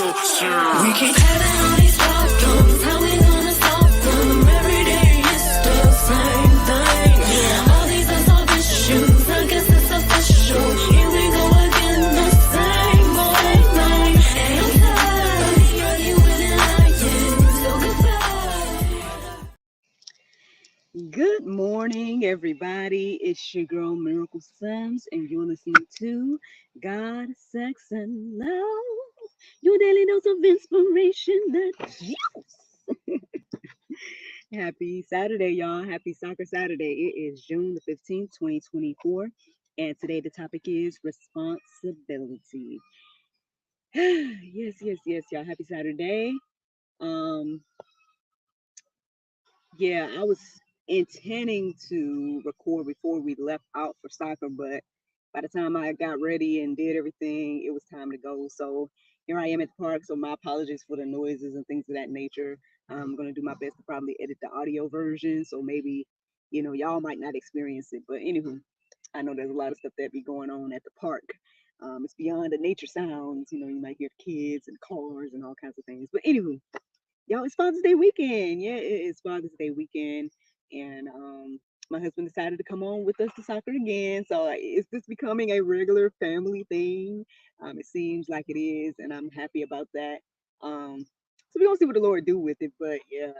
We keep having all these problems, how we gonna solve them? Every day it's the same thing. Yeah, all these unsolved issues, I guess it's official. Here we go again, the same old thing. And I'm tired of arguing and lying, so goodbye. Good morning, everybody. It's your girl Miracle Sims, and you're listening to God, Sex, and Love. Your daily dose of inspiration, the juice. Happy Saturday, y'all. Happy Soccer Saturday. It is June the 15th, 2024, and today the topic is responsibility. Yes, y'all. Happy Saturday. Um, Yeah, I was intending to record before we left out for soccer, but by the time I got ready and did everything, it was time to go. So here I am at the park. So my apologies for the noises and things of that nature. I'm gonna do my best to probably edit the audio version, so maybe y'all might not experience it. But anywho, I know there's a lot of stuff that be going on at the park. It's beyond the nature sounds. You might hear kids and cars and all kinds of things. But anywho, y'all, it's Father's Day weekend. Yeah, it is Father's Day weekend, and my husband decided to come on with us to soccer again. So it's just becoming a regular family thing. It seems like it is, and I'm happy about that. So we're gonna see what the Lord do with it, but yeah.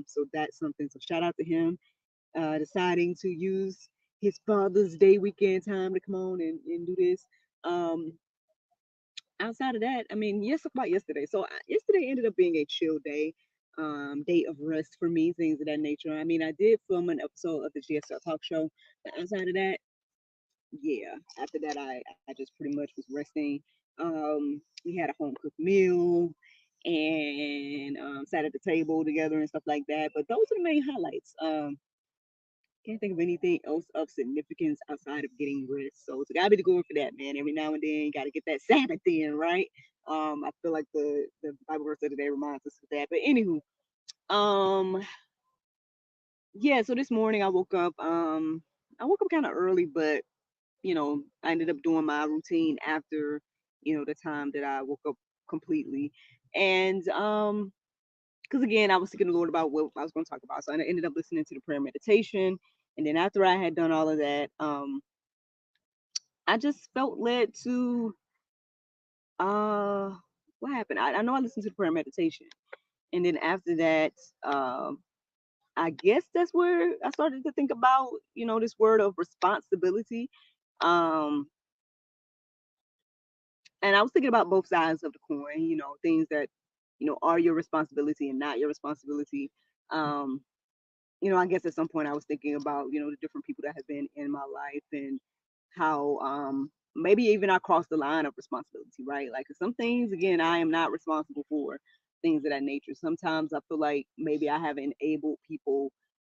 So that's something. So shout out to him deciding to use his Father's Day weekend time to come on and do this. Um, Outside of that, I mean, yes, talk about yesterday. So yesterday ended up being a chill day of rest for me, things of that nature. I mean, I did film an episode of the GSL Talk Show, but outside of that, yeah. After that, I just pretty much was resting. We had a home cooked meal and sat at the table together and stuff like that. But those are the main highlights. Can't think of anything else of significance outside of getting rest. So it's gotta be the going for that, man. Every now and then, you gotta get that Sabbath in, right? I feel like the Bible verse of the day reminds us of that. But anywho, um, yeah. So this morning I woke up kind of early, but I ended up doing my routine after the time that I woke up completely, and because again, I was seeking the Lord about what I was going to talk about. So I ended up listening to the prayer meditation. And then after I had done all of that, I just felt led to uh what happened? I know I listened to the prayer meditation. And then after that, I guess that's where I started to think about, this word of responsibility. Um and I was thinking about both sides of the coin, things that, are your responsibility and not your responsibility. Um I guess at some point I was thinking about, the different people that have been in my life and how maybe even I crossed the line of responsibility, right? Like some things again I am not responsible for, things of that nature. Sometimes I feel like maybe I have enabled people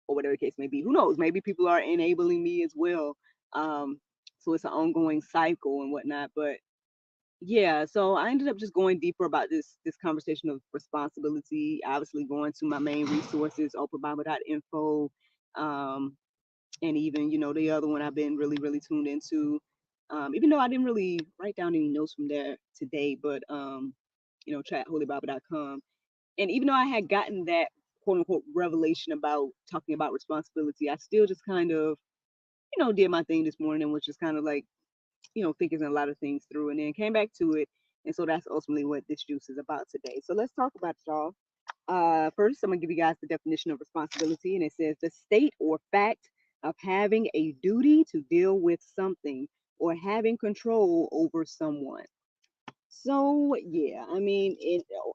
or whatever the case may be. Who knows? Maybe people are enabling me as well. Um, so it's an ongoing cycle and whatnot. But yeah, so I ended up just going deeper about this conversation of responsibility, obviously going to my main resources, openbible.info, um, and even, the other one I've been really, really tuned into. Even though I didn't really write down any notes from there today, but chatholybible.com. And even though I had gotten that quote unquote revelation about talking about responsibility, I still just kind of, did my thing this morning and was just kind of like, thinking a lot of things through and then came back to it. And so that's ultimately what this juice is about today. So let's talk about it, y'all. First, I'm going to give you guys the definition of responsibility. And it says the state or fact of having a duty to deal with something or having control over someone. So, yeah, I mean,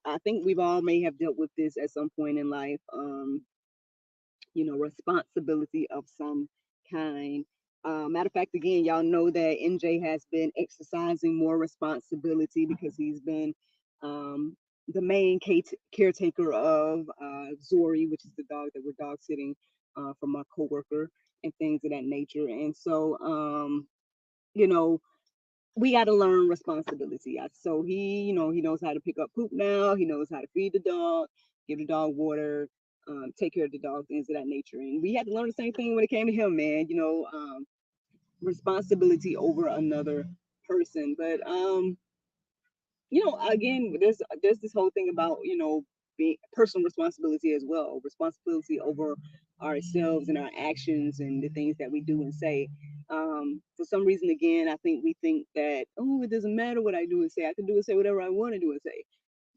I think we've all may have dealt with this at some point in life. Responsibility of some kind. Matter of fact, again, y'all know that NJ has been exercising more responsibility because he's been the main caretaker of Zori, which is the dog that we're dog sitting for my coworker and things of that nature. And so, you know, we got to learn responsibility. So he knows how to pick up poop now. He knows how to feed the dog, give the dog water, take care of the dog, things of that nature. And we had to learn the same thing when it came to him, man. Responsibility over another person. But again, there's this whole thing about being personal responsibility as well, responsibility over ourselves and our actions and the things that we do and say. For some reason, again, I think we think that, oh, it doesn't matter what I do and say. I can do and say whatever I want to do and say.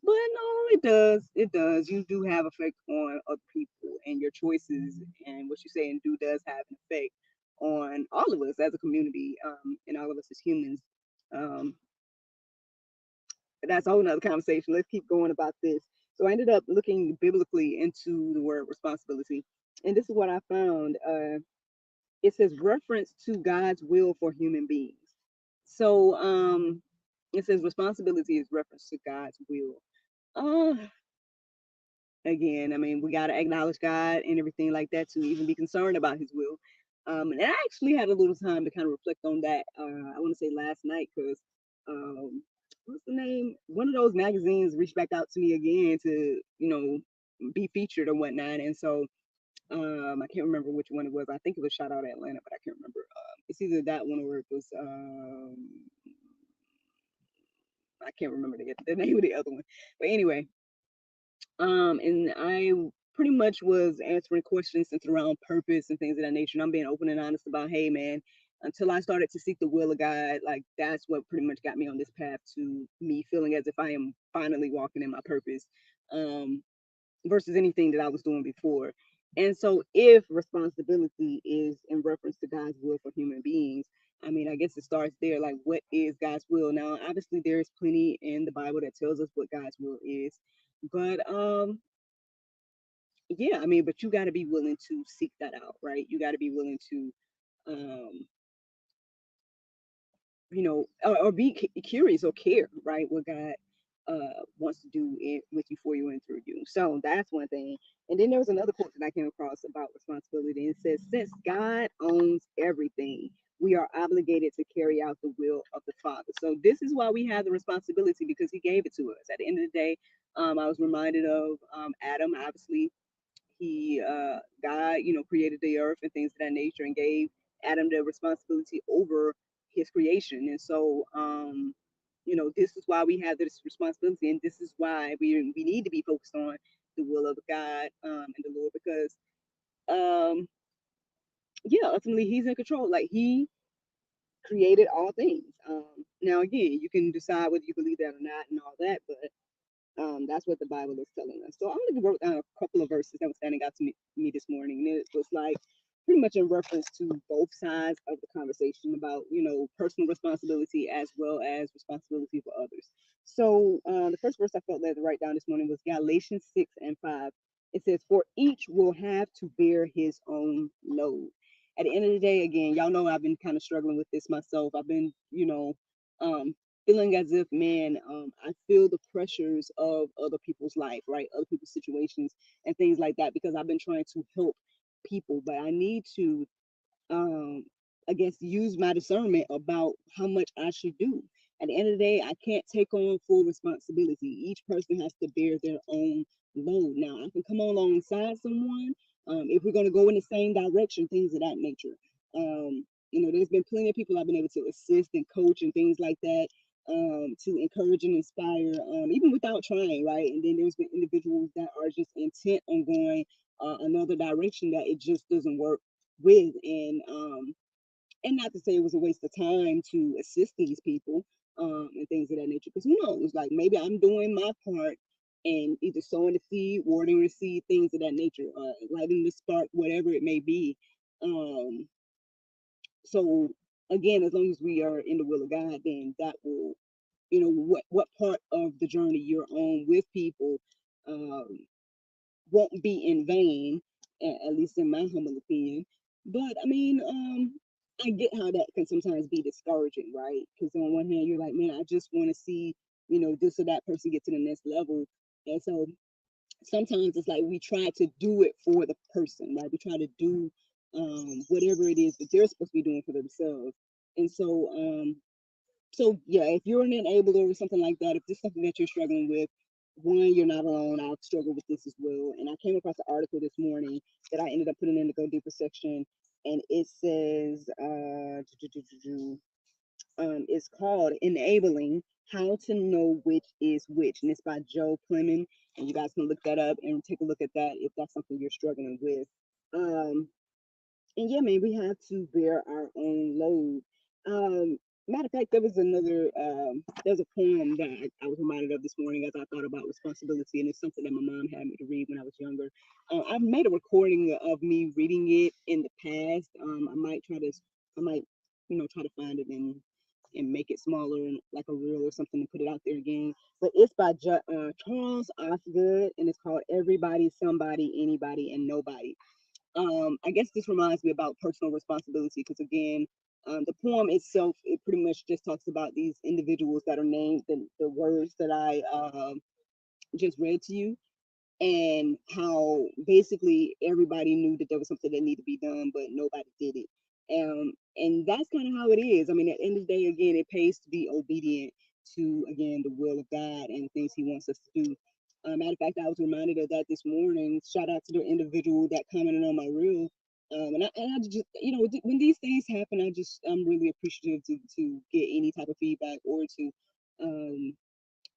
But no, it does. It does. You do have effect on other people, and your choices and what you say and do does have an effect on all of us as a community, and all of us as humans. Um, but that's a whole nother conversation. Let's keep going about this. So I ended up looking biblically into the word responsibility, and this is what I found. It says reference to God's will for human beings. So it says responsibility is reference to God's will. Uh, Again, I mean, we got to acknowledge God and everything like that to even be concerned about His will. And I actually had a little time to kind of reflect on that. I want to say last night because um, what's the name? One of those magazines reached back out to me again to be featured or whatnot, and so I can't remember which one it was. I think it was Shout Out Atlanta, but I can't remember. It's either that one or it was I can't remember the name of the other one. But anyway, and I pretty much was answering questions centered around purpose and things of that nature. And I'm being open and honest about, hey, man, until I started to seek the will of God, like that's what pretty much got me on this path to me feeling as if I am finally walking in my purpose, um, versus anything that I was doing before. And so, if responsibility is in reference to God's will for human beings, I mean, I guess it starts there. Like, what is God's will? Now, obviously, there's plenty in the Bible that tells us what God's will is, but yeah, I mean, but you got to be willing to seek that out, right? You got to be willing to um or be curious or care, right? What God wants to do with you, for you, and through you. So that's one thing. And then there was another quote that I came across about responsibility, and it says, "Since God owns everything, we are obligated to carry out the will of the Father." So this is why we have the responsibility, because He gave it to us. At the end of the day, I was reminded of Adam. Obviously, God, created the earth and things of that nature, and gave Adam the responsibility over his creation. And so, this is why we have this responsibility, and this is why we need to be focused on the will of God, and the Lord, because um, yeah, ultimately He's in control. Like He created all things. Now, again, you can decide whether you believe that or not, and all that, but that's what the Bible is telling us. So I'm going to wrote down a couple of verses that were standing out to me this morning. And it was like pretty much in reference to both sides of the conversation about, personal responsibility as well as responsibility for others. So the first verse I felt led to write down this morning was Galatians 6:5. It says, "For each will have to bear his own load." At the end of the day, again, y'all know I've been kind of struggling with this myself. I've been, um, feeling as if, man, I feel the pressures of other people's life, right? Other people's situations and things like that, because I've been trying to help people, but I need to, um, I guess, use my discernment about how much I should do. At the end of the day, I can't take on full responsibility. Each person has to bear their own load. Now, I can come alongside someone, if we're going to go in the same direction, things of that nature. There's been plenty of people I've been able to assist and coach and things like that, to encourage and inspire, even without trying, right? And then there's been individuals that are just intent on going another direction that it just doesn't work with, and not to say it was a waste of time to assist these people, and things of that nature, because who knows, like maybe I'm doing my part and either sowing the seed, watering the seed, things of that nature, lighting the spark, whatever it may be. Um so again, as long as we are in the will of God, then that will, what part of the journey you're on with people, um, won't be in vain, at least in my humble opinion. But I mean, I get how that can sometimes be discouraging, right? Because on one hand, you're like, man, I just want to see, this or that person get to the next level. And so sometimes it's like we try to do it for the person, right? We try to do whatever it is that they're supposed to be doing for themselves. And so yeah, if you're an enabler or something like that, if this is something that you're struggling with, one, you're not alone. I've struggled with this as well. And I came across an article this morning that I ended up putting in the Go Deeper section, and it says, It's called Enabling How to Know Which is Which, and it's by Joe Plemon. And you guys can look that up and take a look at that if that's something you're struggling with. Um, and yeah, man, we have to bear our own load. Matter of fact, there's a poem that I was reminded of this morning as I thought about responsibility, and it's something that my mom had me to read when I was younger. I've made a recording of me reading it in the past. I might, try to find it and make it smaller and like a reel or something and put it out there again. But it's by Charles Osgood, and it's called Everybody, Somebody, Anybody, and Nobody. I guess this reminds me about personal responsibility because again, the poem itself, it pretty much just talks about these individuals that are named, the words that I just read to you, and how basically everybody knew that there was something that needed to be done, but nobody did it. And that's kind of how it is. I mean, at the end of the day, again, it pays to be obedient to, again, the will of God and the things He wants us to do. Matter of fact, I was reminded of that this morning. Shout out to the individual that commented on my reel. And I just, when these things happen, I'm really appreciative to get any type of feedback or um,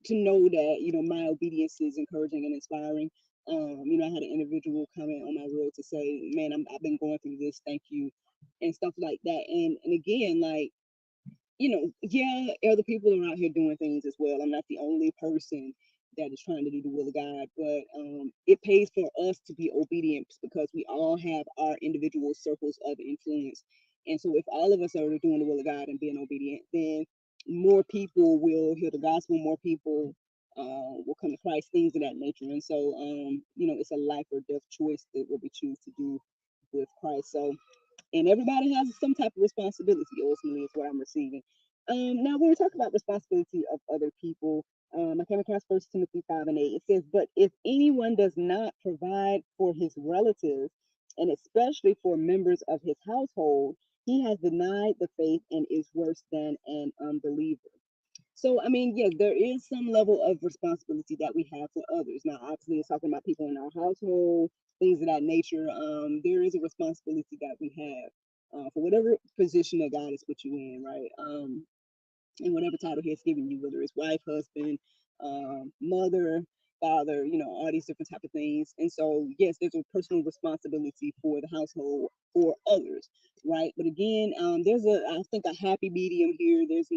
to know that my obedience is encouraging and inspiring. I had an individual comment on my reel to say, "Man, I've been going through this. Thank you," and stuff like that. And again, like yeah, other people are out here doing things as well. I'm not the only person that is trying to do the will of God, but it pays for us to be obedient because we all have our individual circles of influence. And so, if all of us are doing the will of God and being obedient, then more people will hear the gospel, more people will come to Christ, things of that nature. And so, it's a life or death choice that what we choose to do with Christ. So, and everybody has some type of responsibility ultimately is what I'm receiving. Now when we talk about responsibility of other people, I came across 1 Timothy 5:8. It says, but if anyone does not provide for his relatives and especially for members of his household, he has denied the faith and is worse than an unbeliever. So, I mean, yes, there is some level of responsibility that we have for others. Now, obviously, it's talking about people in our household, things of that nature. There is a responsibility that we have for whatever position that God has put you in, right? And whatever title He has given you, whether it's wife, husband, mother, father, all these different type of things. And so, yes, there's a personal responsibility for the household for others, right? But again, I think, a happy medium here. There's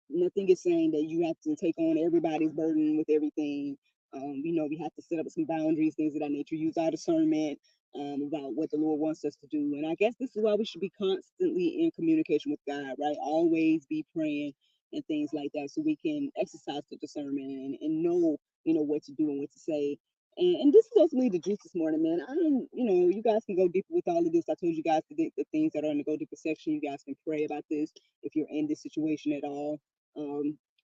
nothing is saying that you have to take on everybody's burden with everything. We have to set up some boundaries, things of that nature, use our discernment about what the Lord wants us to do. And I guess this is why we should be constantly in communication with God, right? Always be praying and things like that so we can exercise the discernment and know, what to do and what to say. And this is ultimately the juice this morning, man. I don't, you guys can go deeper with all of this. I told you guys the things that are in the go deeper section. You guys can pray about this if you're in this situation at all,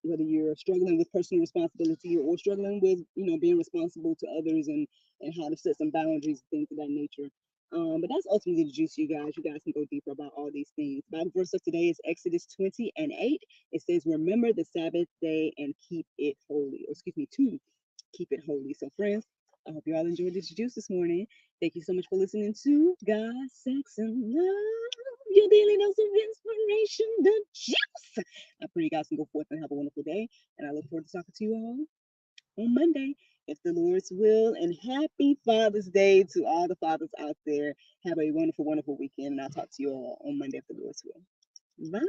whether you're struggling with personal responsibility or struggling with being responsible to others and how to set some boundaries, things of that nature. But that's ultimately the juice, you guys. You guys can go deeper about all these things. Bible verse of today is Exodus 20:8. It says, remember the Sabbath day and keep it holy. Or excuse me, to keep it holy. So friends, I hope you all enjoyed this juice this morning. Thank you so much for listening to God, Sex, and Love, your daily dose of inspiration, the juice. I pray you guys can go forth and have a wonderful day. And I look forward to talking to you all on Monday, if the Lord's will. And happy Father's Day to all the fathers out there. Have a wonderful, wonderful weekend. And I'll talk to you all on Monday, if the Lord's will. Bye.